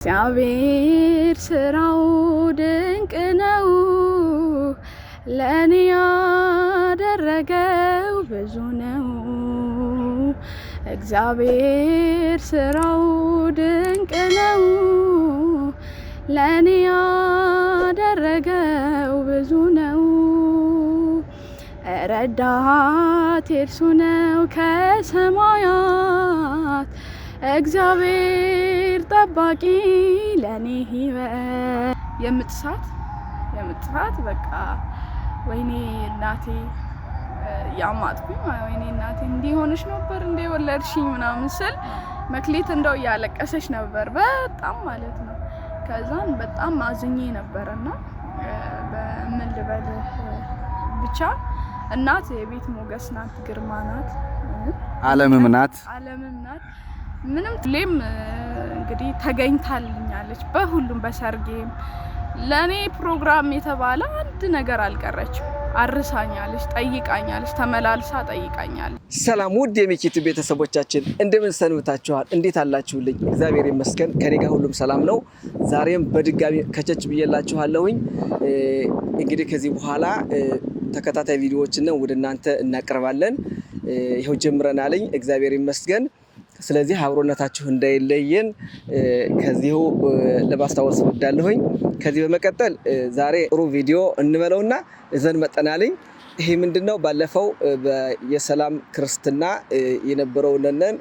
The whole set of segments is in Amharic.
እግዚአብሔር ስራው ድንቅ ነው፣ ለኔ ያደረገው ብዙ ነው። እግዚአብሔር ስራው ድንቅ ነው፣ ለኔ ያደረገው ብዙ ነው። ረዳቴ እርሱ ነው ከሰማያት፣ እግዚአብሔር ጠባቂ ለኔ ህይወት። የምጥሳት በቃ ወይኔ እናቴ ያማጥኩኝ፣ ወይኔ እናቴ እንዲሆንሽ ነበር እንደ ወለድሽኝ ምናምን ስል መክሊት እንደው እያለቀሰች ነበር በጣም ማለት ነው። ከዛን በጣም አዝኜ ነበርና በምን ልበል ብቻ እናት የቤት ሞገስ ናት፣ ግርማ ናት፣ ዓለምም ናት። ምንም ሌም እንግዲህ ተገኝታልኛለች በሁሉም በሰርጌም ለኔ ፕሮግራም የተባለ አንድ ነገር አልቀረችም። አርሳኛለች፣ ጠይቃኛለች፣ ተመላልሳ ጠይቃኛለች። ሰላም ውድ የሚኪቱ ቤተሰቦቻችን እንደምን ሰንብታችኋል? እንዴት አላችሁልኝ? እግዚአብሔር ይመስገን ከኔ ጋር ሁሉም ሰላም ነው። ዛሬም በድጋሚ ከቸች ብዬላችኋለሁኝ። እንግዲህ ከዚህ በኋላ ተከታታይ ቪዲዮዎችን ወደ እናንተ እናቀርባለን። ይሄው ጀምረናልኝ፣ እግዚአብሔር ይመስገን። ስለዚህ አብሮነታችሁ እንዳይለየን ከዚሁ ለማስታወስ እወዳለሁኝ። ከዚህ በመቀጠል ዛሬ ጥሩ ቪዲዮ እንበለውና እዘን መጠናልኝ። ይሄ ምንድነው? ባለፈው የሰላም ክርስትና የነበረውንን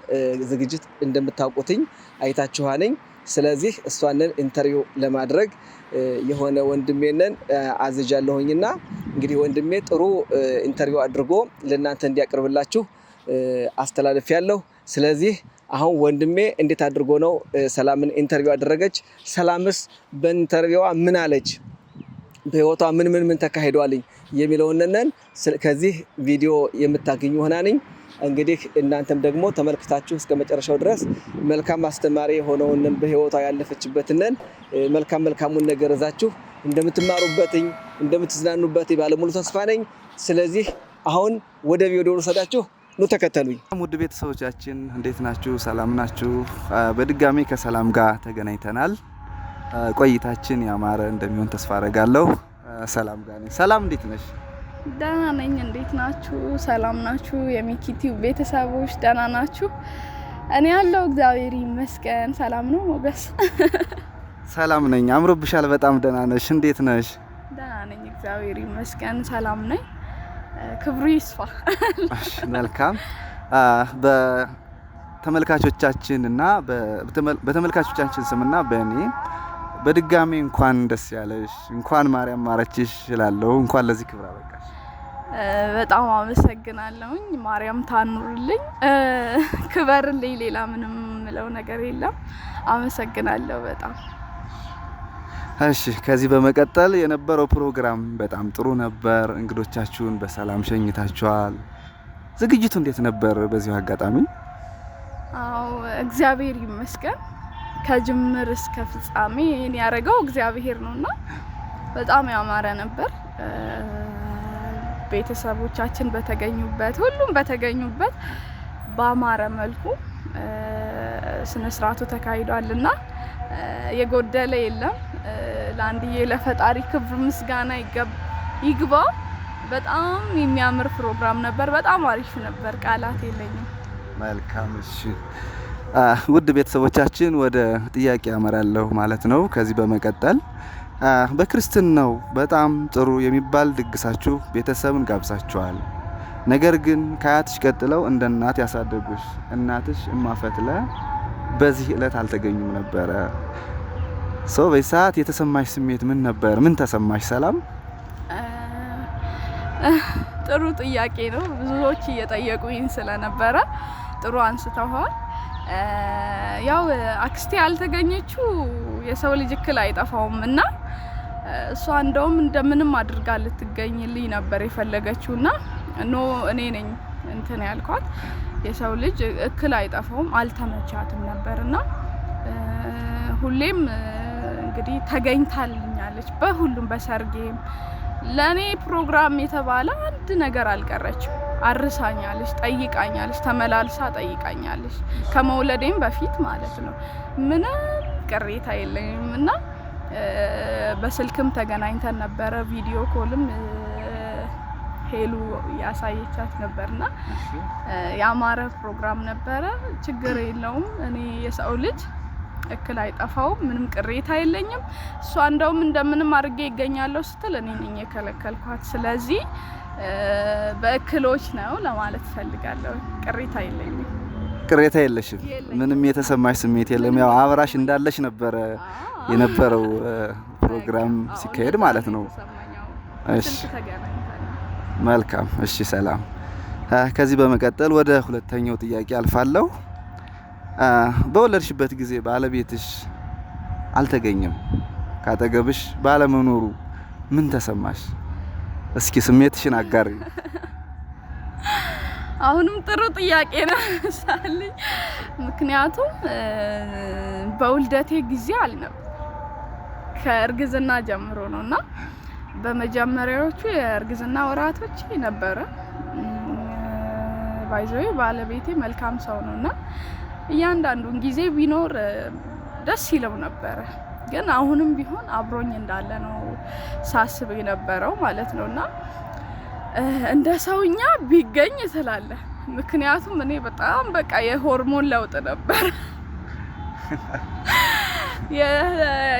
ዝግጅት እንደምታውቁትኝ አይታችኋልኝ። ስለዚህ እሷንን ኢንተርቪው ለማድረግ የሆነ ወንድሜንን አዝጃለሁኝና እንግዲህ ወንድሜ ጥሩ ኢንተርቪው አድርጎ ለእናንተ እንዲያቀርብላችሁ አስተላልፌያለሁ። ስለዚህ አሁን ወንድሜ እንዴት አድርጎ ነው ሰላምን ኢንተርቪው አደረገች? ሰላምስ በኢንተርቪዋ ምን አለች? በህይወቷ ምን ተካሂዷልኝ የሚለውንን ከዚህ ቪዲዮ የምታገኙ ሆናልኝ። እንግዲህ እናንተም ደግሞ ተመልክታችሁ እስከ መጨረሻው ድረስ መልካም አስተማሪ የሆነውን በህይወቷ ያለፈችበትን መልካሙን ነገር እዛችሁ እንደምትማሩበትኝ እንደምትዝናኑበት ባለሙሉ ተስፋ ነኝ። ስለዚህ አሁን ወደ ቪዲዮ ልወስዳችሁ፣ ኑ ተከተሉኝ። ውድ ቤተሰቦቻችን እንዴት ናችሁ? ሰላም ናችሁ? በድጋሚ ከሰላም ጋር ተገናኝተናል። ቆይታችን ያማረ እንደሚሆን ተስፋ አደርጋለሁ። ሰላም ጋር ነኝ። ሰላም እንዴት ነሽ? ደህና ነኝ። እንዴት ናችሁ? ሰላም ናችሁ? የሚኪቲው ቤተሰቦች ደህና ናችሁ? እኔ ያለው እግዚአብሔር ይመስገን ሰላም ነው። ሞገስ ሰላም ነኝ። አምሮብሻል በጣም። ደህና ነሽ? እንዴት ነሽ? ደህና ነኝ እግዚአብሔር ይመስገን ሰላም ነኝ። ክብሩ ይስፋ። መልካም። በተመልካቾቻችንና በተመልካቾቻችን ስምና በእኔ በድጋሚ እንኳን ደስ ያለሽ፣ እንኳን ማርያም ማረችሽ እላለሁ። እንኳን ለዚህ ክብር አበቃሽ። በጣም አመሰግናለሁኝ። ማርያም ታኑርልኝ፣ ክበርልኝ። ሌላ ምንም ምለው ነገር የለም። አመሰግናለሁ በጣም። እሺ፣ ከዚህ በመቀጠል የነበረው ፕሮግራም በጣም ጥሩ ነበር። እንግዶቻችሁን በሰላም ሸኝታችኋል። ዝግጅቱ እንዴት ነበር? በዚሁ አጋጣሚ አው እግዚአብሔር ይመስገን ከጅምር እስከ ፍጻሜ ያረጋው እግዚአብሔር ነውና በጣም ያማረ ነበር። ቤተሰቦቻችን በተገኙበት፣ ሁሉም በተገኙበት ባማረ መልኩ ስነ ስርዓቱ ተካሂዷልና የጎደለ የለም። ለአንድዬ ለፈጣሪ ክብር ምስጋና ይግባ። በጣም የሚያምር ፕሮግራም ነበር። በጣም አሪፍ ነበር። ቃላት የለኝም። መልካም። እሺ ውድ ቤተሰቦቻችን ወደ ጥያቄ አመራለሁ ማለት ነው። ከዚህ በመቀጠል በክርስትናው በጣም ጥሩ የሚባል ድግሳችሁ ቤተሰብን ጋብዛችኋል። ነገር ግን ከአያትሽ ቀጥለው እንደ እናት ያሳደጉሽ እናትሽ እማፈትለ በዚህ ዕለት አልተገኙም ነበረ። በዚህ ሰዓት የተሰማሽ ስሜት ምን ነበር? ምን ተሰማሽ ሰላም? ጥሩ ጥያቄ ነው። ብዙዎች እየጠየቁኝ ስለነበረ ጥሩ አንስተዋል። ያው አክስቴ ያልተገኘችው የሰው ልጅ እክል አይጠፋውም እና እሷ እንደውም እንደምንም አድርጋ ልትገኝልኝ ነበር የፈለገችውና እኔ ነኝ እንትን ያልኳት። የሰው ልጅ እክል አይጠፋውም፣ አልተመቻትም ነበርና ሁሌም እንግዲህ ተገኝታልኛለች በሁሉም በሰርጌም ለኔ ፕሮግራም የተባለ አንድ ነገር አልቀረችም። አርሳኛለች፣ ጠይቃኛለች፣ ተመላልሳ ጠይቃኛለች። ከመውለዴም በፊት ማለት ነው። ምንም ቅሬታ የለኝም እና በስልክም ተገናኝተን ነበረ ቪዲዮ ኮልም ሄሉ ያሳየቻት ነበርና ያማረ ፕሮግራም ነበረ ችግር የለውም እኔ የሰው ልጅ እክል አይጠፋውም ምንም ቅሬታ የለኝም እሷ እንደውም እንደምንም አድርጌ ይገኛለሁ ስትል እኔ ነኝ የከለከልኳት ስለዚህ በእክሎች ነው ለማለት ፈልጋለሁ ቅሬታ የለኝም ቅሬታ የለሽም ምንም የተሰማሽ ስሜት የለም ያው አብራሽ እንዳለሽ ነበር የነበረው ፕሮግራም ሲካሄድ ማለት ነው እሺ መልካም እሺ ሰላም ከዚህ በመቀጠል ወደ ሁለተኛው ጥያቄ አልፋለሁ በወለድሽበት ጊዜ ባለቤትሽ አልተገኘም ካጠገብሽ ባለመኖሩ ምን ተሰማሽ እስኪ ስሜትሽን አጋሪ አሁንም ጥሩ ጥያቄ ነው ሳልኝ ምክንያቱም በውልደቴ ጊዜ አልነበር ከእርግዝና ጀምሮ ነውና በመጀመሪያዎቹ የእርግዝና ወራቶች ነበረ ባይዘው ባለቤቴ መልካም ሰው ነውና እያንዳንዱን ጊዜ ቢኖር ደስ ይለው ነበር ግን አሁንም ቢሆን አብሮኝ እንዳለ ነው ሳስብ የነበረው ማለት ነውና እንደ ሰውኛ ቢገኝ ይላል ምክንያቱም እኔ በጣም በቃ የሆርሞን ለውጥ ነበር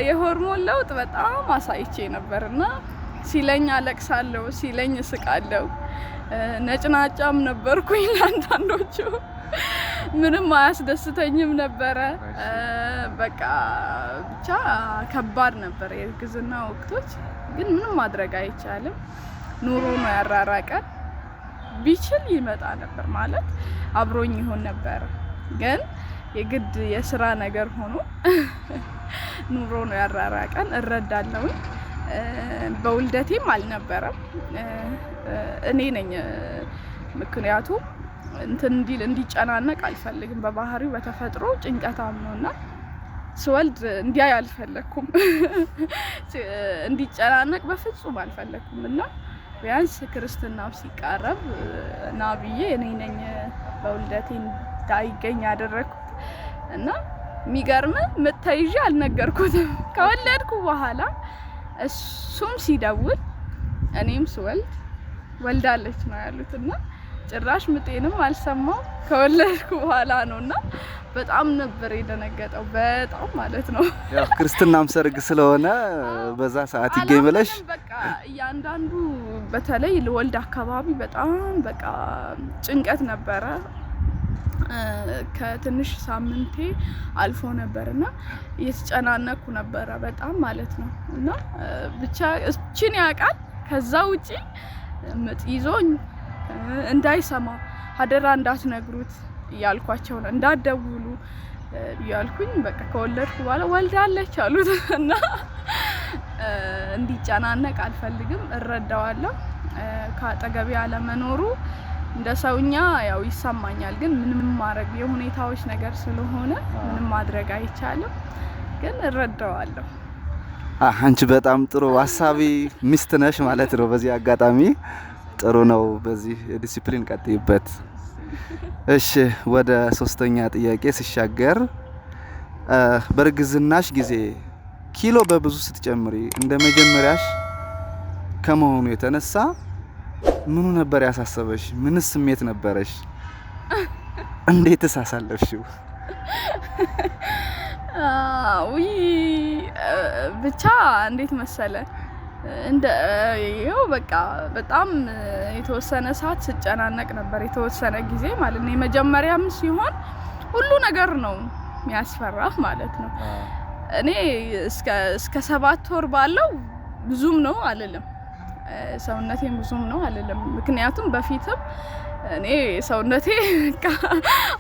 የሆርሞን ለውጥ በጣም አሳይቼ ነበርና ሲለኝ አለቅሳለሁ ሲለኝ እስቃለሁ ነጭናጫም ነበርኩኝ ለአንዳንዶቹ ምንም አያስደስተኝም ነበረ በቃ ብቻ ከባድ ነበር የእርግዝና ወቅቶች ግን ምንም ማድረግ አይቻልም ኑሮ ነው ያራራቀን ቢችል ይመጣ ነበር ማለት አብሮኝ ይሆን ነበር ግን የግድ የሥራ ነገር ሆኖ ኑሮ ነው ያራራቀን እረዳለሁ በውልደቴም አልነበረም እኔ ነኝ ምክንያቱም እንዲጨናነቅ አልፈልግም በባህሪው በተፈጥሮ ጭንቀታም ነውና ስወልድ እንዲያይ አልፈለኩም እንዲጨናነቅ በፍጹም አልፈለኩምና ቢያንስ ክርስትናው ሲቃረብ ናብዬ እኔ ነኝ በውልደቴ እንዳይገኝ ያደረኩት እና የሚገርም ምትይዤ አልነገርኩትም ከወለድኩ በኋላ እሱም ሲደውል እኔም ስወልድ ወልዳለች ነው ያሉትና ጭራሽ ምጤንም አልሰማው ከወለድኩ በኋላ ነውና በጣም ነበር የደነገጠው በጣም ማለት ነው ያው ክርስትናም ሰርግ ስለሆነ በዛ ሰዓት ይገኝ ብለሽ በቃ ያንዳንዱ በተለይ ለወልድ አካባቢ በጣም በቃ ጭንቀት ነበረ ከትንሽ ሳምንቴ አልፎ ነበርና እየተጨናነኩ ነበረ በጣም ማለት ነው እና ብቻ እቺን ያቃል ከዛ ውጪ ምጥ ይዞኝ እንዳይሰማ አደራ እንዳትነግሩት ያልኳቸው ነው እንዳትደውሉ ያልኩኝ በቃ ከወለድኩ በኋላ ወልዳለች አሉት እና እንዲጨናነቅ አልፈልግም እረዳዋለሁ ካጠገቤ አለመኖሩ እንደ ሰውኛ ያው ይሰማኛል ግን ምንም ማድረግ የሁኔታዎች ነገር ስለሆነ ምንም ማድረግ አይቻልም ግን እረዳዋለሁ አንቺ በጣም ጥሩ ሐሳቢ ሚስት ነሽ ማለት ነው በዚህ አጋጣሚ ጥሩ ነው በዚህ ዲሲፕሊን ቀጥይበት እሺ ወደ ሶስተኛ ጥያቄ ሲሻገር በርግዝናሽ ጊዜ ኪሎ በብዙ ስትጨምሪ እንደ መጀመሪያሽ ከመሆኑ የተነሳ ምኑ ነበር ያሳሰበሽ ምንስ ስሜት ነበረሽ እንዴት ተሳሳለፍሽው ብቻ እንዴት መሰለ ይኸው በቃ በጣም የተወሰነ ሰዓት ስጨናነቅ ነበር የተወሰነ ጊዜ ማለት ነው የመጀመሪያም ሲሆን ሁሉ ነገር ነው የሚያስፈራ ማለት ነው እኔ እስከ 7 ወር ባለው ብዙም ነው አይደለም ሰውነቴም ብዙም ነው አይደለም ምክንያቱም በፊትም እኔ ሰውነቴ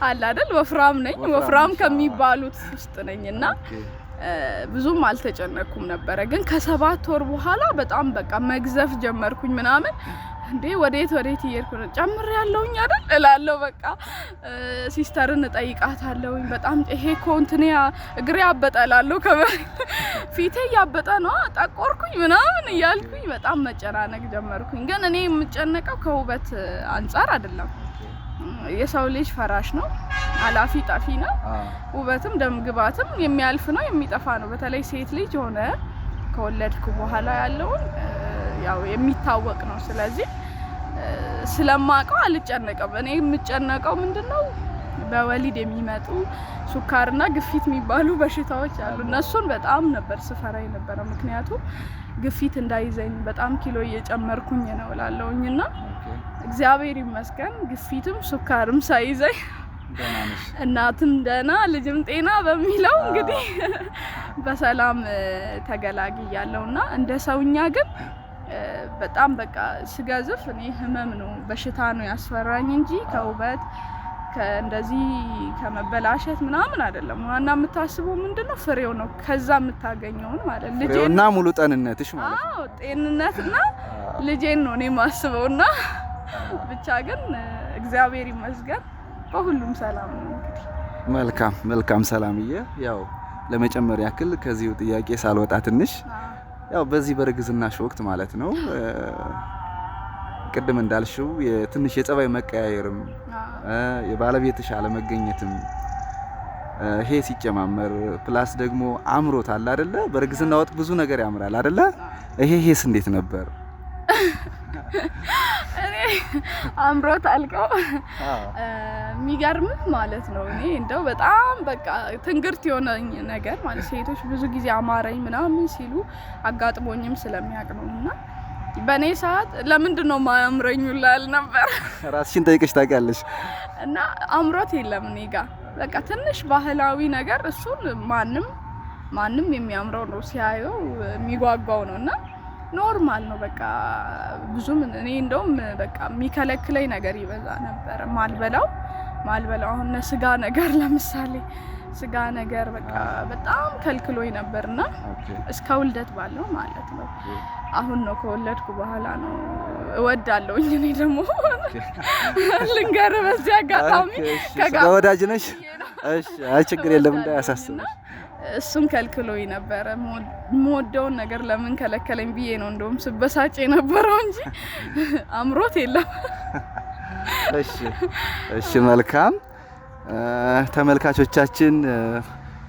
አለ አይደል ወፍራም ነኝ ወፍራም ከሚባሉት ውስጥ ነኝና ብዙም አልተጨነኩም ነበር ግን ከ7 ወር በኋላ በጣም በቃ መግዘፍ ጀመርኩኝ ምናምን እንዴ ወዴት እየሄድኩ ነው ጨምር ያለውኝ አይደል እላለሁ በቃ ሲስተርን ጠይቃታለሁኝ በጣም ይሄ ኮንትኒያ እግሬ ያበጣላለሁ ፊቴ ያበጣ ነው ጠቆርኩኝ ምናምን እያልኩኝ በጣም መጨናነቅ ጀመርኩኝ ግን እኔ የምጨነቀው ከውበት አንፃር አይደለም የሰው ልጅ ፈራሽ ነው፣ አላፊ ጠፊ ነው። ውበትም ደም ግባትም የሚያልፍ ነው የሚጠፋ ነው። በተለይ ሴት ልጅ ሆነ ከወለድኩ በኋላ ያለውን ያው የሚታወቅ ነው። ስለዚህ ስለማቀው አልጨነቀም። እኔ የምጨነቀው ምንድነው በወሊድ የሚመጡ ሱካርና ግፊት የሚባሉ በሽታዎች አሉ። እነሱን በጣም ነበር ስፈራ የነበረው። ምክንያቱም ግፊት እንዳይዘኝ በጣም ኪሎ እየጨመርኩኝ ነው እላለሁኝና እግዚአብሔር ይመስገን ግፊትም ሱካርም ሳይዘኝ እናትም ደህና ልጅም ጤና በሚለው እንግዲህ በሰላም ተገላግያለሁና እንደ ሰውኛ ግን በጣም በቃ ስጋዝፍ እኔ ህመም ነው በሽታ ነው ያስፈራኝ እንጂ ከውበት ከእንደዚህ ከመበላሸት ምናምን አይደለም። ዋና የምታስበው ምንድነው ፍሬው ነው። ከዛ የምታገኘውን ማለት ልጄና ሙሉ ጤንነትሽ ማለት ነው። አዎ ጤንነትና ልጄን ነው እኔ ማስበውና ብቻ ግን እግዚአብሔር ይመስገን በሁሉም ሰላም ነው። እንግዲህ መልካም ሰላምዬ። ያው ለመጨመር ያክል ከዚሁ ጥያቄ ሳልወጣ ትንሽ ያው በዚህ በርግዝናሽ ወቅት ማለት ነው ቅድም እንዳልሽው የትንሽ የጸባይ መቀያየርም የባለቤትሽ አለመገኘትም ይሄ ሲጨማመር ፕላስ ደግሞ አምሮት አለ አይደለ? በርግዝና ወቅት ብዙ ነገር ያምራል አይደለ? ይሄስ እንዴት ነበር? እኔ አምሮት አልቀው የሚገርምህ ማለት ነው። እኔ እንደው በጣም በቃ ትንግርት የሆነኝ ነገር ማለት ሴቶች ብዙ ጊዜ አማረኝ ምናምን ሲሉ አጋጥሞኝም ስለሚያውቅ ነውና በኔ ሰዓት ለምንድነው ማያምረኝ ይላል ነበር። ራስሽን ጠይቀሽ ታውቂያለሽ? እና አምሮት የለም እኔ ጋር በቃ ትንሽ ባህላዊ ነገር እሱን ማንም የሚያምረው ነው ሲያየው የሚጓጓው ነውና ኖርማል ነው በቃ ብዙም እኔ እንደውም በቃ የሚከለክለኝ ነገር ይበዛ ነበር። ማልበላው አሁን ስጋ ነገር ለምሳሌ ስጋ ነገር በቃ በጣም ከልክሎኝ ነበርና እስከ ውልደት ባለው ማለት ነው። አሁን ነው ከወለድኩ በኋላ ነው እወዳለሁኝ። እኔ ደግሞ ልንገርህ በዚህ አጋጣሚ ከወዳጅ ነሽ? እሺ አይ ችግር የለም እንዳያሳስብሽ። እሱን ከልክሎኝ ነበረ። የምወደውን ነገር ለምን ከለከለኝ ብዬ ነው እንደውም ስበሳጭ የነበረው እንጂ አምሮት የለም። እሺ መልካም ተመልካቾቻችን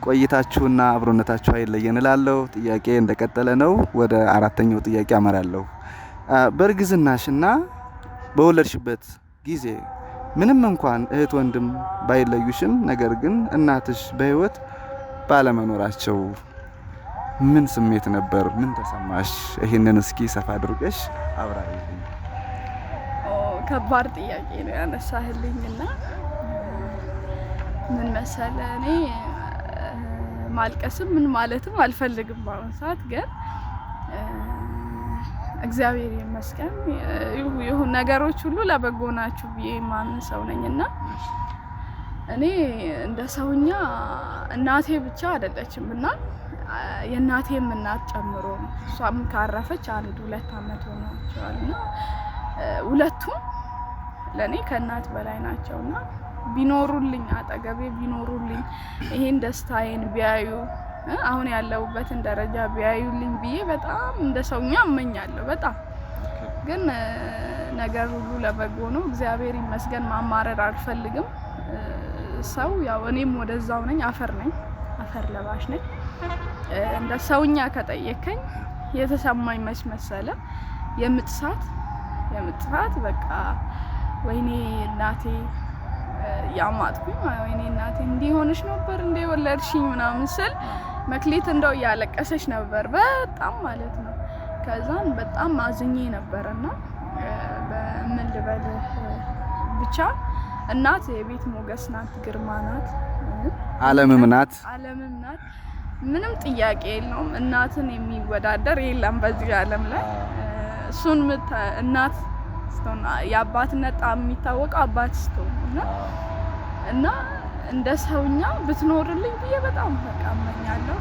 ቆይታችሁና አብሮነታችሁ አይለየን እላለሁ። ጥያቄ እንደቀጠለ ነው። ወደ አራተኛው ጥያቄ አመራለሁ። በርግዝናሽና በወለድሽበት ጊዜ ምንም እንኳን እህት ወንድም ባይለዩሽም ነገር ግን እናትሽ በህይወት ባለመኖራቸው ምን ስሜት ነበር? ምን ተሰማሽ? ይሄንን እስኪ ሰፋ አድርገሽ አብራሪልኝ። ከባድ ጥያቄ ነው ያነሳህልኝና ምን መሰለህ እኔ ማልቀስም ምን ማለትም አልፈልግም በአሁኑ ሰዓት ግን እግዚአብሔር ይመስገን ይሁን ነገሮች ሁሉ ለበጎ ናቸው ብዬ ማምን ሰው ነኝና እኔ እንደ ሰውኛ እናቴ ብቻ አይደለችምና የእናቴም እናት ጨምሮ እሷም ካረፈች 1-2 አመት ሆኗቸዋልና ሁለቱም ለኔ ከእናት በላይ ናቸውና ቢኖሩልኝ አጠገቤ ቢኖሩልኝ ይሄን ደስታዬን ቢያዩ አሁን ያለውበትን ደረጃ ቢያዩልኝ ብዬ በጣም እንደ ሰውኛ እመኛለሁ። በጣም ግን ነገር ሁሉ ለበጎ ነው። እግዚአብሔር ይመስገን። ማማረር አልፈልግም። ሰው ያው እኔም ወደዛው ነኝ፣ አፈር ለባሽ ነኝ። እንደ ሰውኛ ከጠየከኝ የተሰማኝ መሰለ የምጥፋት በቃ ወይኔ እናቴ ያማጥኩኝ ወይኔ እናቴ እንዲሆንሽ ነበር እንደ ወለድሽኝ ምናምን ስል መክሊት እንደው ያለቀሰች ነበር በጣም ማለት ነው። ከዛን በጣም አዝኜ ነበርና በምን ልበልህ ብቻ እናት የቤት ሞገስ ናት፣ ግርማ ናት፣ ዓለምም ናት። ምንም ጥያቄ የለውም። እናትን የሚወዳደር የለም በዚህ ዓለም ላይ። እሱን እናት ስትሆን የአባትነት ጣዕም የሚታወቀው አባት ስትሆን እና እንደ ሰውኛ ብትኖርልኝ ብዬ በጣም በቃ እመኛለሁ።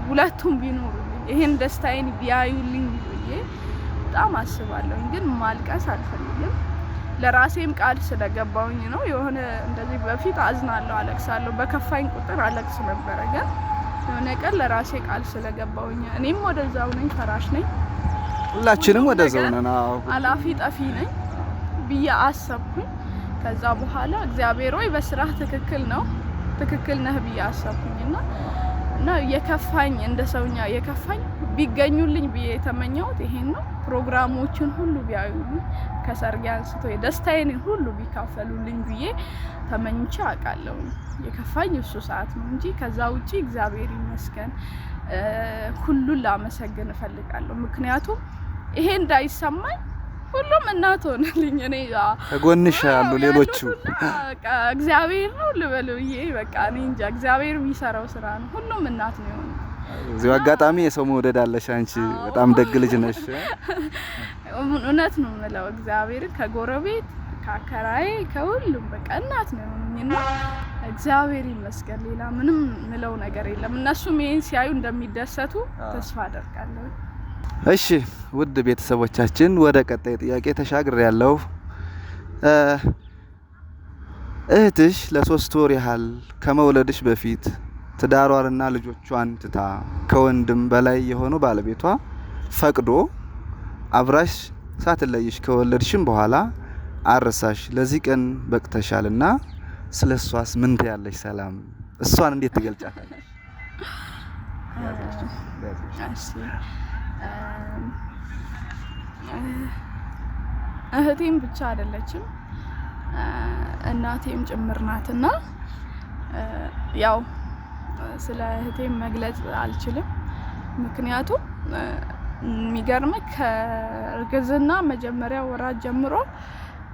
ሁለቱም ቢኖሩልኝ ይሄን ደስታዬን ቢያዩልኝ ብዬ በጣም አስባለሁ። ግን ማልቀስ አልፈልግም። ለራሴም ቃል ስለገባውኝ ነው። የሆነ እንደዚህ በፊት አዝናለሁ፣ አለቅሳለሁ። በከፋኝ ቁጥር አለቅስ ነበረ። ግን የሆነ ቀን ለራሴ ቃል ስለገባውኝ እኔም ወደዛው ነኝ፣ ፈራሽ ነኝ፣ ሁላችንም ወደዛው ነን፣ አላፊ ጠፊ ነኝ ብዬ አሰብኩኝ። ከዛ በኋላ እግዚአብሔር ወይ በስራህ ትክክል ነህ ብዬ አሰብኩኝና እና የከፋኝ እንደ ሰውኛ የከፋኝ ቢገኙልኝ ብዬ የተመኘሁት ይሄን ነው። ፕሮግራሞችን ሁሉ ቢያዩልኝ ከሰርግ አንስቶ የደስታዬን ሁሉ ቢካፈሉልኝ ብዬ ተመኝቼ አውቃለሁ። የከፋኝ እሱ ሰዓት ነው እንጂ ከዛ ውጪ እግዚአብሔር ይመስገን ሁሉን ላመሰግን እፈልጋለሁ። ምክንያቱም ይሄ እንዳይሰማኝ ሁሉም እናት ሆነልኝ። እኔ ተጎንሽ ያሉ ሌሎቹ በቃ እግዚአብሔር ነው ልበለው ይሄ በቃ እኔ እንጃ እግዚአብሔር የሚሰራው ስራ ነው። ሁሉም እናት ነው የሆነው። እዚሁ አጋጣሚ የሰው መውደድ አለሽ አንቺ በጣም ደግ ልጅ ነሽ። እውነት ነው የምለው እግዚአብሔር ከጎረቤት ከአከራዬ ከሁሉም በቃ እናት ነው የሆነኝና እግዚአብሔር ይመስገን ሌላ ምንም ምለው ነገር የለም። እነሱም ይሄን ሲያዩ እንደሚደሰቱ ተስፋ አደርጋለሁ። እሺ ውድ ቤተሰቦቻችን ወደ ቀጣይ ጥያቄ ተሻግሬያለሁ። እህትሽ ለ3 ወር ያህል ከመውለድሽ በፊት ትዳሯንና ልጆቿን ትታ ከወንድም በላይ የሆነው ባለቤቷ ፈቅዶ አብራሽ ሳትለይሽ ከወለድሽም በኋላ አረሳሽ። ለዚህ ቀን በቅተሻልና ስለሷስ ምን ትያለሽ? ሰላም እሷን እንዴት ትገልጫታለሽ? እህቴም ብቻ አይደለችም እናቴም ጭምር ናትና ያው ስለ እህቴም መግለጽ አልችልም። ምክንያቱም የሚገርመኝ ከእርግዝና መጀመሪያ ወራት ጀምሮ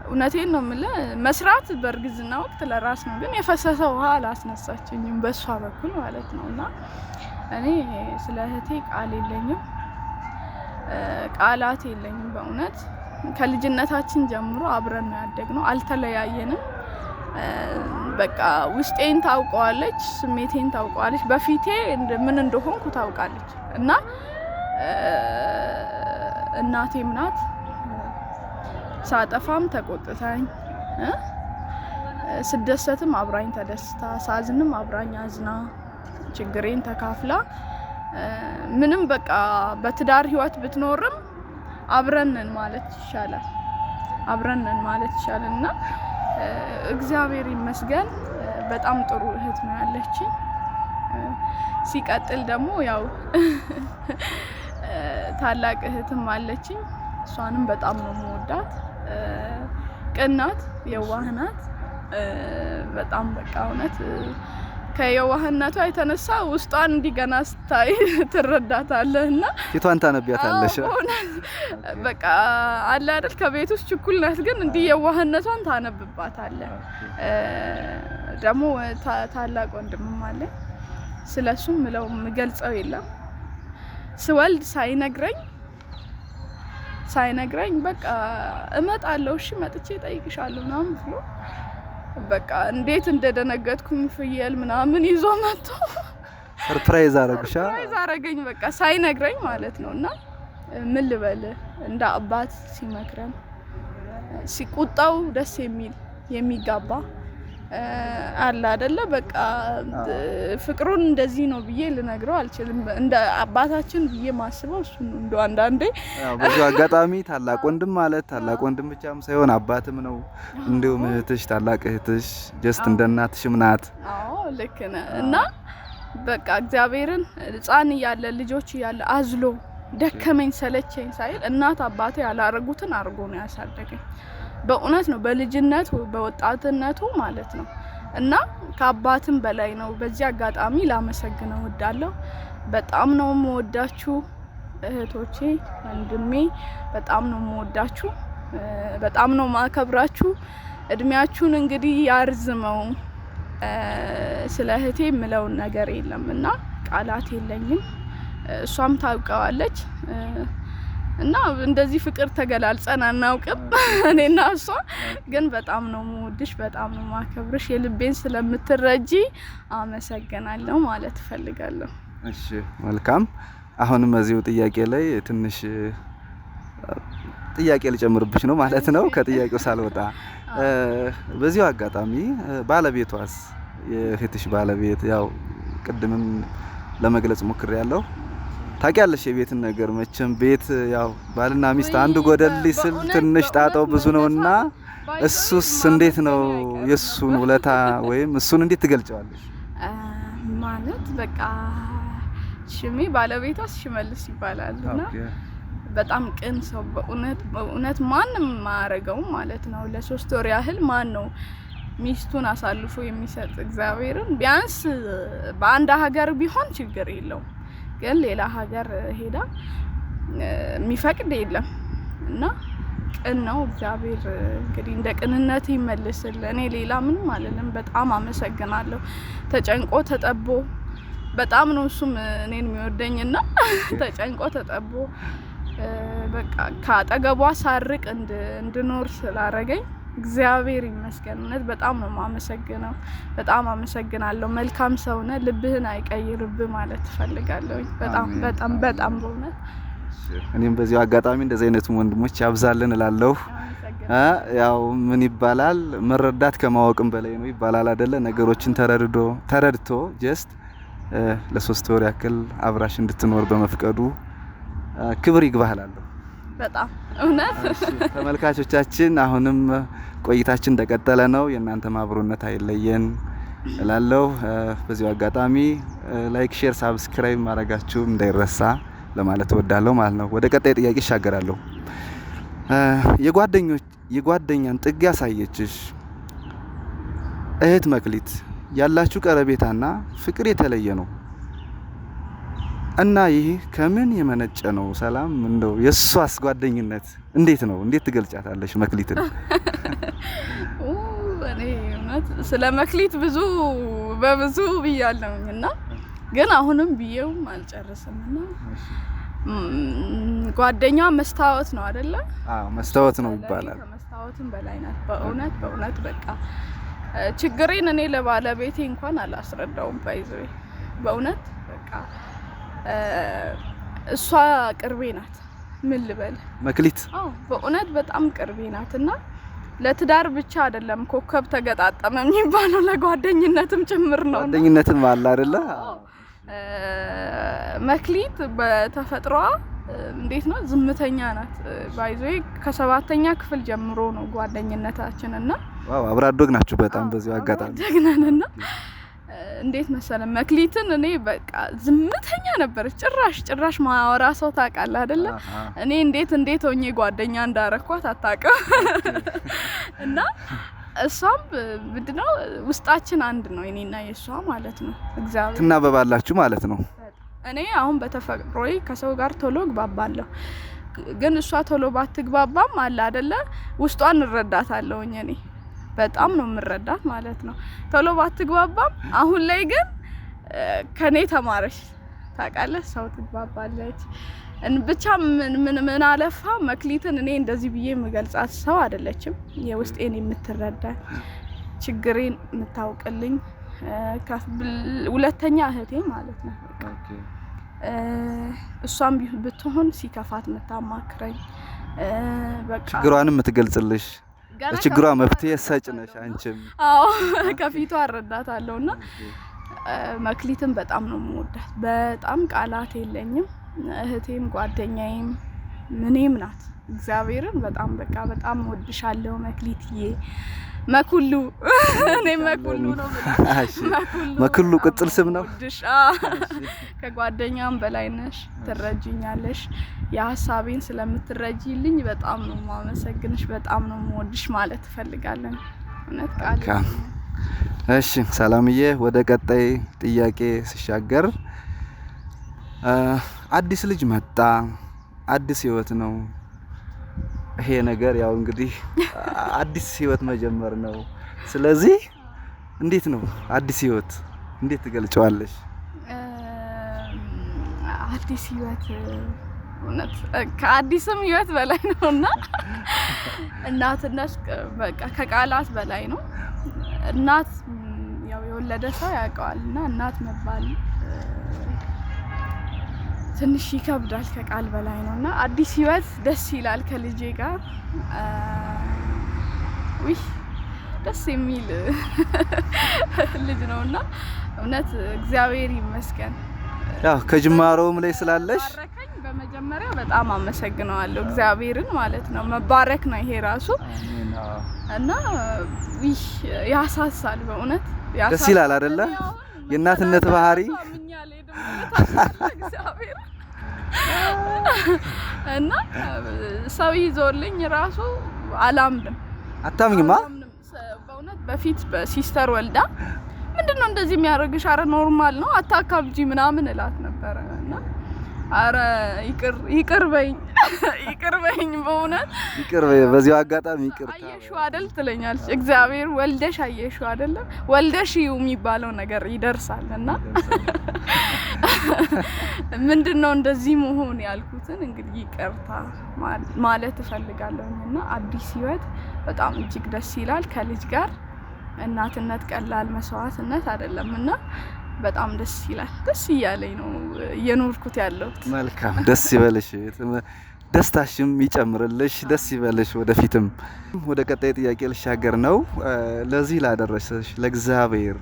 እውነቴን ነው የምልህ መስራት በእርግዝና ወቅት ለራስ ነው፣ ግን የፈሰሰ ውሃ አላስነሳችኝም በሷ በኩል ማለት ነውና እኔ ስለ እህቴ ቃል የለኝም፣ ቃላት የለኝም። በእውነት ከልጅነታችን ጀምሮ አብረን ነው ያደግነው፣ አልተለያየንም። በቃ ውስጤን ታውቀዋለች፣ ስሜቴን ታውቀዋለች፣ በፊቴ ምን እንደሆንኩ ታውቃለች እና እናቴም ናት። ሳጠፋም ተቆጥታኝ ስደሰትም አብራኝ ተደስታ ሳዝንም አብራኝ አዝና ችግሬን ተካፍላ ምንም በቃ በትዳር ህይወት ብትኖርም አብረንን ማለት ይቻላል እና እግዚአብሔር ይመስገን በጣም ጥሩ እህት ነው ያለችኝ። ሲቀጥል ደግሞ ያው ታላቅ እህትም አለችኝ። እሷንም በጣም ነው የምወዳት። ቅናት፣ የዋህናት በጣም በቃ እውነት ከየዋህነቷ የተነሳ ውስጧን እንዲገና ስታይ ትረዳታለህና ፊቷን ታነቢያታለሽ። በቃ አለ አይደል ከቤት ውስጥ ችኩል ናት፣ ግን እንዲህ የዋህነቷን ታነብባታለህ። ደግሞ ታላቅ ወንድምም አለ። ስለሱም ምለው ምገልጸው የለም። ስወልድ ሳይነግረኝ በቃ እመጣለሁ፣ እሺ መጥቼ እጠይቅሻለሁ ምናምን ብሎ በቃ እንዴት እንደደነገጥኩኝ ፍየል ምናምን ይዞ መጥቶ ሰርፕራይዝ አረገኝ በቃ ሳይነግረኝ ማለት ነውና ምን ልበል እንደ አባት ሲመክረን ሲቁጣው ደስ የሚጋባ አለ አይደለ በቃ ፍቅሩን እንደዚህ ነው ብዬ ልነግረው አልችልም። እንደ አባታችን ብዬ ማስበው እሱ ነው። እንደው አንዳንዴ ብዙ አጋጣሚ ታላቅ ወንድም ማለት ታላቅ ወንድም ብቻም ሳይሆን አባትም ነው። እንዲሁም እህትሽ ታላቅ እህትሽ ጀስት እንደ እናትሽም ናት። አዎ ልክ ነህ። እና በቃ እግዚአብሔርን ሕፃን እያለ ልጆች እያለ አዝሎ ደከመኝ ሰለቸኝ ሳይል እናት አባቴ ያላረጉትን አርጎ ነው ያሳደገኝ። በእውነት ነው በልጅነቱ በወጣትነቱ ማለት ነው። እና ከአባትም በላይ ነው። በዚህ አጋጣሚ ላመሰግነው እወዳለሁ። በጣም ነው የምወዳችሁ እህቶቼ፣ ወንድሜ በጣም ነው የምወዳችሁ፣ በጣም ነው ማከብራችሁ። እድሜያችሁን እንግዲህ ያርዝመው። ስለ እህቴ የምለው ነገር የለምና ቃላት የለኝም። እሷም ታውቀዋለች። እና እንደዚህ ፍቅር ተገላልጸን አናውቅም እኔና እሷ። ግን በጣም ነው የምወድሽ፣ በጣም ነው ማከብርሽ። የልቤን ስለምትረጂ አመሰግናለሁ ማለት እፈልጋለሁ። እሺ መልካም። አሁንም እዚሁ ጥያቄ ላይ ትንሽ ጥያቄ ልጨምርብሽ ነው ማለት ነው፣ ከጥያቄው ሳልወጣ። በዚሁ አጋጣሚ ባለቤቷስ የእህትሽ ባለቤት ያው ቅድምም ለመግለጽ ሞክሬያለሁ። ታውቂያለሽ የቤትን ነገር መቼም ቤት ያው ባልና ሚስት አንዱ ጎደል ሲል ትንሽ ጣጣው ብዙ ነውና እሱስ እንዴት ነው የሱን ውለታ ወይም እሱን እንዴት ትገልጫዋለሽ? ማለት በቃ ሽሜ ባለቤቷ ሽመልስ ይባላልና በጣም ቅን ሰው በእውነት ማንም ማያረገው ማለት ነው። ለ3 ወር ያህል ማን ነው ሚስቱን አሳልፎ የሚሰጥ? እግዚአብሔርን ቢያንስ በአንድ ሀገር ቢሆን ችግር የለውም፣ ግን ሌላ ሀገር ሄዳ የሚፈቅድ የለም እና ቅን ነው። እግዚአብሔር እንግዲህ እንደ ቅንነት ይመልስል። እኔ ሌላ ምንም አልልም። በጣም አመሰግናለሁ። ተጨንቆ ተጠቦ በጣም ነው እሱም እኔን የሚወደኝና ተጨንቆ ተጠቦ በቃ ካጠገቧ ሳርቅ እንድኖር ስላረገኝ እግዚአብሔር ይመስገን። እውነት በጣም ነው የማመሰግነው። በጣም አመሰግናለሁ። መልካም ሰው ነህ፣ ልብህን አይቀይርብህ ማለት ፈልጋለሁ። በጣም በጣም በጣም በእውነት እኔም በዚሁ አጋጣሚ እንደዚህ አይነቱ ወንድሞች ያብዛልን እላለሁ። ያው ምን ይባላል መረዳት ከማወቅም በላይ ነው ይባላል አይደለ? ነገሮችን ተረድቶ ጀስት ለ3 ወር ያክል አብራሽ እንድትኖር በመፍቀዱ ክብር ይግባህላለሁ። በጣም እውነት። ተመልካቾቻችን አሁንም ቆይታችን እንደቀጠለ ነው። የእናንተ ማብሮነት አይለየን እላለሁ። በዚሁ አጋጣሚ ላይክ፣ ሼር፣ ሳብስክራይብ ማድረጋችሁ እንዳይረሳ ለማለት እወዳለሁ ማለት ነው። ወደ ቀጣይ ጥያቄ እሻገራለሁ። የጓደኛን ጥግ ያሳየችሽ እህት መክሊት ያላችሁ ቀረቤታና ፍቅር የተለየ ነው እና ይህ ከምን የመነጨ ነው? ሰላም እንደው የሷስ ጓደኝነት እንዴት ነው? እንዴት ትገልጫታለሽ መክሊትን? እኔ እውነት ስለ መክሊት በብዙ ብያለሁኝና ግን አሁንም ብዬው አልጨርስምና ጓደኛ መስታወት ነው አይደለ? አዎ መስታወት ነው ይባላል። መስታወትም በላይ ናት። በእውነት በቃ ችግሬን እኔ ለባለቤቴ እንኳን አላስረዳውም። ባይዘው በእውነት በቃ እሷ ቅርቤ ናት። ምን ልበል መክሊት? አዎ በእውነት በጣም ቅርቤ ናትና ለትዳር ብቻ አይደለም ኮከብ ተገጣጠመ የሚባለው ለጓደኝነትም ጭምር ነው። ጓደኝነትም አለ አይደለ? መክሊት በተፈጥሯ እንዴት ነው ዝምተኛ ናት። ባይዘይ ከ7ኛ ክፍል ጀምሮ ነው ጓደኝነታችንና ዋው አብራ አደግ ናችሁ በጣም በዚሁ አጋጣሚ ደግነንና እንዴት መሰለ መክሊትን እኔ በቃ ዝምተኛ ነበረች። ጭራሽ ማወራ ሰው ታውቃለህ አይደለ? እኔ እንዴት ሆኜ ጓደኛ እንዳረኳት አታውቅም። እና እሷም ምንድነው ውስጣችን አንድ ነው እኔና የሷ ማለት ነው። እግዚአብሔር ትናበባላችሁ ማለት ነው። እኔ አሁን በተፈጥሮዬ ከሰው ጋር ቶሎ ግባባለሁ፣ ግን እሷ ቶሎ ባትግባባም አለ አይደለ ውስጧን እንረዳታለሁኝ። እኔ በጣም ነው የምረዳት ማለት ነው። ቶሎ ባትግባባም አሁን ላይ ግን ከኔ ተማረሽ ታውቃለህ። ሰው ትግባባለች ብቻ ምን አለፋ መክሊትን እኔ እንደዚህ ብዬ የምገልጻት ሰው አይደለችም። የውስጤን የምትረዳ ችግሬን የምታውቅልኝ ሁለተኛ እህቴ ማለት ነው። እሷም ብትሆን ሲከፋት የምታማክረኝ በቃ ችግሯንም የምትገልጽልሽ ለችግሯ መፍትሄ ሰጭ ነሽ አንቺም። አዎ ከፊቷ አረዳታለሁና መክሊትን በጣም ነው የምወዳት። በጣም ቃላት የለኝም። እህቴም ጓደኛዬም ምንም ናት። እግዚአብሔርን በጣም ወድሻለሁ መክሊትዬ። መኩሉ እኔ መኩሉ ነው ማለት መኩሉ ቅጥል ስም ነው። ከጓደኛም በላይ ነሽ፣ ትረጂኛለሽ። የሀሳቤን ስለምትረጂልኝ በጣም ነው ማመሰግንሽ፣ በጣም ነው የምወድሽ ማለት እፈልጋለሁ። እውነት ቃል። እሺ ሰላምዬ፣ ወደ ቀጣይ ጥያቄ ሲሻገር አዲስ ልጅ መጣ፣ አዲስ ህይወት ነው ይሄ ነገር። ያው እንግዲህ አዲስ ህይወት መጀመር ነው። ስለዚህ እንዴት ነው አዲስ ህይወት እንዴት ትገልጫዋለሽ? አዲስ ህይወት እውነት ከአዲስም ህይወት በላይ ነውና እናትነት በቃ ከቃላት በላይ ነው። እናት ያው የወለደ ሰው ያውቀዋልና እናት መባል ትንሽ ይከብዳል፣ ከቃል በላይ ነውና አዲስ ህይወት ደስ ይላል። ከልጄ ጋር ደስ የሚል ልጅ ነውና እውነት እግዚአብሔር ይመስገን። ያው ከጅማሮም ላይ ስላለሽ በመጀመሪያ በጣም አመሰግነዋለሁ እግዚአብሔርን ማለት ነው። መባረክ ነው ይሄ ራሱ እና ያሳሳል በእውነት ደስ ይላል አይደለ? የእናትነት ባህሪ እና ሰው ይዞልኝ ራሱ አላምንም። አታምኝማ? በእውነት በፊት በሲስተር ወልዳ ምንድነው እንደዚህ የሚያደርግሽ? አረ ኖርማል ነው አታካብጂ ምናምን እላት ነበር እና አረ ይቅር በይኝ በእውነት ይቅር በይ። በዚሁ አጋጣሚ ይቅር አየሽው አይደል ትለኛለች። እግዚአብሔር ወልደሽ አየሽው አይደል? ወልደሽ የሚባለው ነገር ይደርሳል እና ምንድነው እንደዚህ መሆን ያልኩትን እንግዲህ ይቅርታ ማለት እፈልጋለሁና አዲስ ህይወት በጣም እጅግ ደስ ይላል። ከልጅ ጋር እናትነት ቀላል መስዋዕትነት አይደለምና በጣም ደስ ይላል። ደስ እያለኝ ነው እየኖርኩት ያለሁት። መልካም ደስ ይበልሽ፣ ደስታሽም ይጨምርልሽ፣ ደስ ይበልሽ። ወደፊትም ወደ ቀጣይ ጥያቄ ልሻገር ነው። ለዚህ ላደረሰሽ ለእግዚአብሔር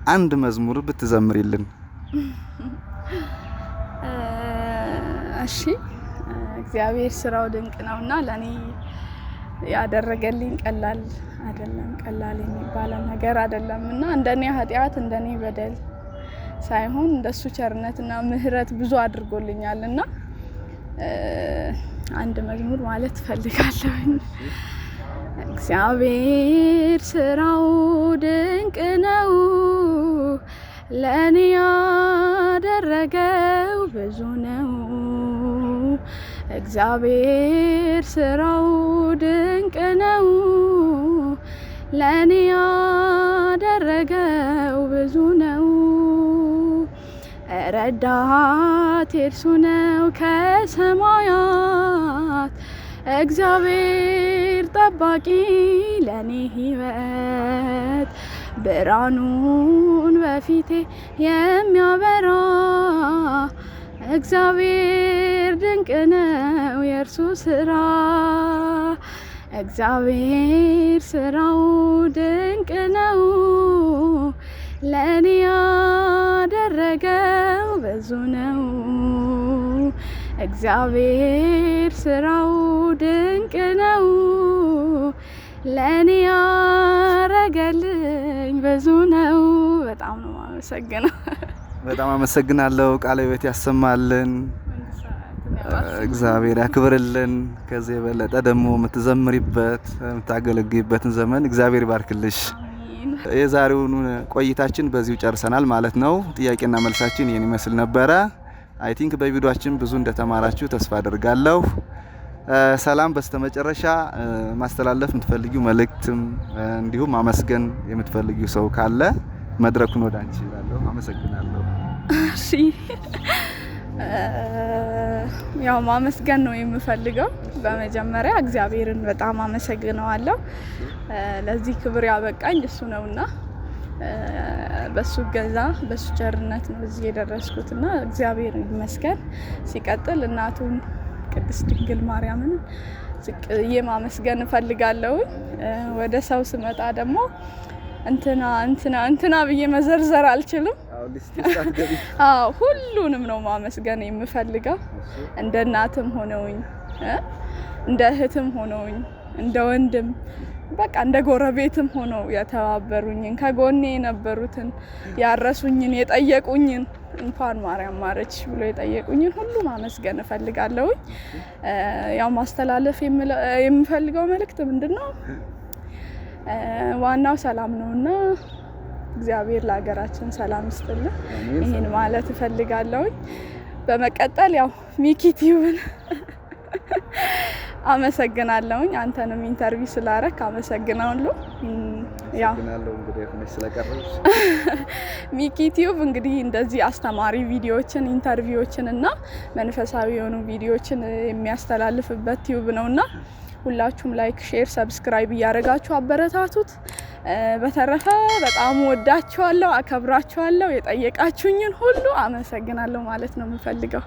አንድ መዝሙር ብትዘምሪልን። እሺ እግዚአብሔር ስራው ድንቅ ነውና ለኔ ያደረገልኝ ቀላል አይደለም፣ ቀላል የሚባል ነገር አይደለምና እንደኔ ኃጢያት እንደኔ በደል ሳይሆን እንደሱ ቸርነትና ምህረት ብዙ አድርጎልኛልና አንድ መዝሙር ማለት ፈልጋለሁ። እግዚአብሔር ስራው ድንቅ ነው ለኔ ያደረገው ብዙ ነው። እግዚአብሔር ስራው ድንቅ ነው ለኔ ያደረገው ብዙ ነው። ረዳት እርሱ ነው ከሰማያት እግዚአብሔር ጠባቂ ለኔ ህይወት ብርሃኑን በፊቴ የሚያበራ እግዚአብሔር ድንቅ ነው የእርሱ ስራ። እግዚአብሔር ስራው ድንቅ ነው ለኔ ያደረገው ብዙ ነው። እግዚአብሔር ስራው ድንቅ ነው ለኔ ያረገልኝ ብዙ ነው። በጣም ነው የማመሰግነው። በጣም አመሰግናለሁ። ቃለ ሕይወት ያሰማልን፣ እግዚአብሔር ያክብርልን። ከዚህ የበለጠ ደግሞ የምትዘምሪበት የምታገለግይበትን ዘመን እግዚአብሔር ይባርክልሽ። የዛሬውን ቆይታችን በዚሁ ጨርሰናል ማለት ነው። ጥያቄና መልሳችን ይሄን ይመስል ነበረ። አይ ቲንክ በቪዲዮአችን ብዙ እንደተማራችሁ ተስፋ አደርጋለሁ። ሰላም። በስተመጨረሻ ማስተላለፍ የምትፈልጊው መልእክትም እንዲሁም ማመስገን የምትፈልጊው ሰው ካለ መድረኩን ወደ አንቺ ይላለሁ። አመሰግናለሁ። እሺ ያው ማመስገን ነው የምፈልገው። በመጀመሪያ እግዚአብሔርን በጣም አመሰግነዋለሁ። ለዚህ ክብር ያበቃኝ እሱ ነውና በሱ ገዛ በሱ ቸርነት ነው እዚህ የደረስኩትና እግዚአብሔር ይመስገን። ሲቀጥል እናቱን ቅድስት ድንግል ማርያምን ዝቅዬ ማመስገን እፈልጋለሁ። ወደ ሰው ስመጣ ደግሞ እንትና ብዬ መዘርዘር አልችልም። አዎ ሁሉንም ነው ማመስገን የምፈልገው። እንደ እናትም ሆነውኝ እንደ እህትም ሆነውኝ እንደ ወንድም በቃ እንደ ጎረቤትም ሆነው የተባበሩኝን ከጎኔ የነበሩትን ያረሱኝን የጠየቁኝን እንኳን ማርያም ማረች ብሎ የጠየቁኝን ሁሉ ማመስገን እፈልጋለሁ። ያው ማስተላለፍ የምፈልገው መልእክት ምንድነው? ዋናው ሰላም ነውና እግዚአብሔር ለሀገራችን ሰላም ይስጥልን። ይሄን ማለት እፈልጋለሁ። በመቀጠል ያው ሚኪቲውን አመሰግናለሁ። አንተንም ኢንተርቪው ስላረክ አመሰግናለሁ። ያው እንግዲህ ስለቀረብሽ ሚኪቲዩብ እንግዲህ እንደዚህ አስተማሪ ቪዲዮዎችን ኢንተርቪዎችን እና መንፈሳዊ የሆኑ ቪዲዮዎችን የሚያስተላልፍበት ቲዩብ ነውና ሁላችሁም ላይክ፣ ሼር፣ ሰብስክራይብ እያደረጋችሁ አበረታቱት። በተረፈ በጣም ወዳችኋለሁ፣ አከብራችኋለሁ። የጠየቃችሁኝን ሁሉ አመሰግናለሁ ማለት ነው የምፈልገው።